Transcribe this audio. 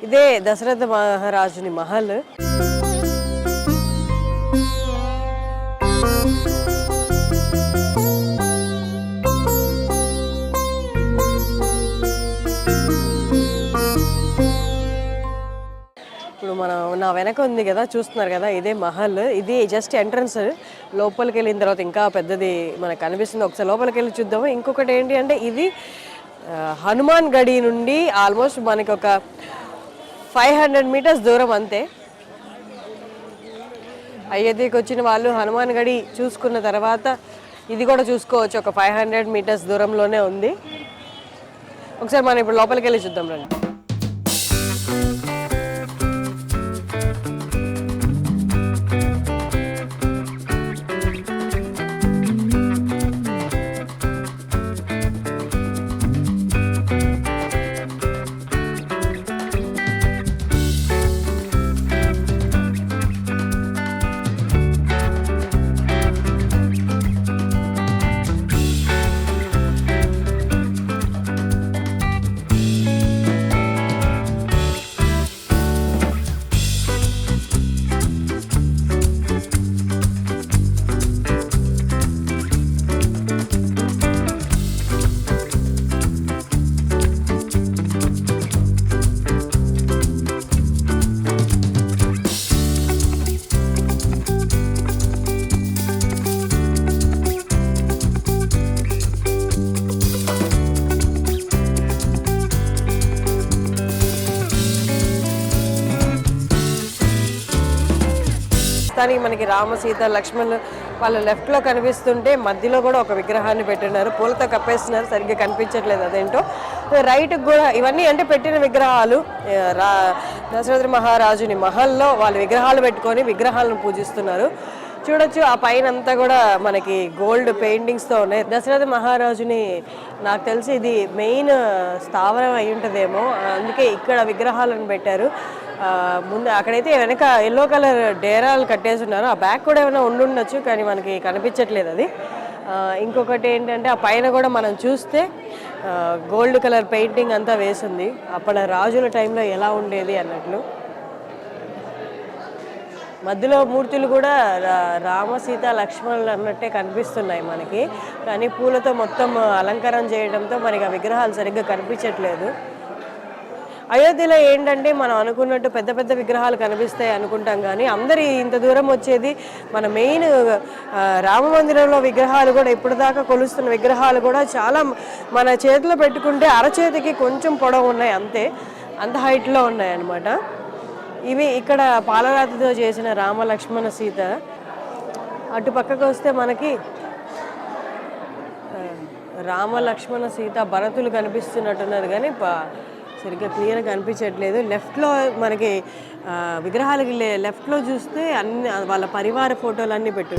ఇదే దశరథ మహారాజుని మహల్. ఇప్పుడు మనం నా వెనక ఉంది కదా, చూస్తున్నారు కదా, ఇదే మహల్. ఇది జస్ట్ ఎంట్రన్స్. లోపలికి వెళ్ళిన తర్వాత ఇంకా పెద్దది మనకు కనిపిస్తుంది. ఒకసారి లోపలికి వెళ్ళి చూద్దాము. ఇంకొకటి ఏంటి అంటే ఇది హనుమాన్ గడి నుండి ఆల్మోస్ట్ మనకి ఒక 500 మీటర్స్ దూరం అంతే. అయోధ్యకి వచ్చిన వాళ్ళు హనుమాన్ గడి చూసుకున్న తర్వాత ఇది కూడా చూసుకోవచ్చు. ఒక 500 మీటర్స్ దూరంలోనే ఉంది. ఒకసారి మనం ఇప్పుడు లోపలికి వెళ్ళి చూద్దాం రండి. దానికి మనకి రామ సీత లక్ష్మణులు వాళ్ళ లెఫ్ట్లో కనిపిస్తుంటే మధ్యలో కూడా ఒక విగ్రహాన్ని పెట్టినారు. పూలతో కప్పేస్తున్నారు, సరిగ్గా కనిపించట్లేదు అదేంటో. రైట్కి కూడా ఇవన్నీ అంటే పెట్టిన విగ్రహాలు. దశరథ మహారాజుని మహల్లో వాళ్ళు విగ్రహాలు పెట్టుకొని విగ్రహాలను పూజిస్తున్నారు. చూడొచ్చు ఆ పైన అంతా కూడా మనకి గోల్డ్ పెయింటింగ్స్తో ఉన్నాయి. దశరథ మహారాజుని నాకు తెలిసి ఇది మెయిన్ స్థావరం అయి ఉంటుందేమో, అందుకే ఇక్కడ విగ్రహాలను పెట్టారు. ముందు అక్కడైతే వెనక ఎల్లో కలర్ డేరాలు కట్టేసి ఉన్నారు. ఆ బ్యాగ్ కూడా ఏమైనా ఉండుండొచ్చు, కానీ మనకి కనిపించట్లేదు అది. ఇంకొకటి ఏంటంటే ఆ పైన కూడా మనం చూస్తే గోల్డ్ కలర్ పెయింటింగ్ అంతా వేసింది. అప్పటి రాజుల టైంలో ఎలా ఉండేది అన్నట్లు. మధ్యలో మూర్తులు కూడా రామ సీత లక్ష్మణులు అన్నట్టే కనిపిస్తున్నాయి మనకి, కానీ పూలతో మొత్తం అలంకారం చేయడంతో మనకి ఆ విగ్రహాలు సరిగ్గా కనిపించట్లేదు. అయోధ్యలో ఏంటంటే మనం అనుకున్నట్టు పెద్ద పెద్ద విగ్రహాలు కనిపిస్తాయి అనుకుంటాం, కానీ అందరి ఇంత దూరం వచ్చేది మన మెయిన్ రామ మందిరంలో విగ్రహాలు కూడా ఇప్పటిదాకా కొలుస్తున్న విగ్రహాలు కూడా చాలా మన చేతిలో పెట్టుకుంటే అరచేతికి కొంచెం పొడవు ఉన్నాయి, అంతే, అంత హైట్లో ఉన్నాయి అన్నమాట. ఇవి ఇక్కడ పాలరాతితో చేసిన రామ లక్ష్మణ సీత. అటు పక్కకు వస్తే మనకి రామ లక్ష్మణ సీత భరతులు కనిపిస్తున్నట్టున్నారు, కానీ సరిగ్గా క్లియర్గా కనిపించట్లేదు. లెఫ్ట్లో మనకి విగ్రహాలకి లెఫ్ట్లో చూస్తే అన్ని వాళ్ళ పరివార ఫోటోలు అన్నీ పెట్టు.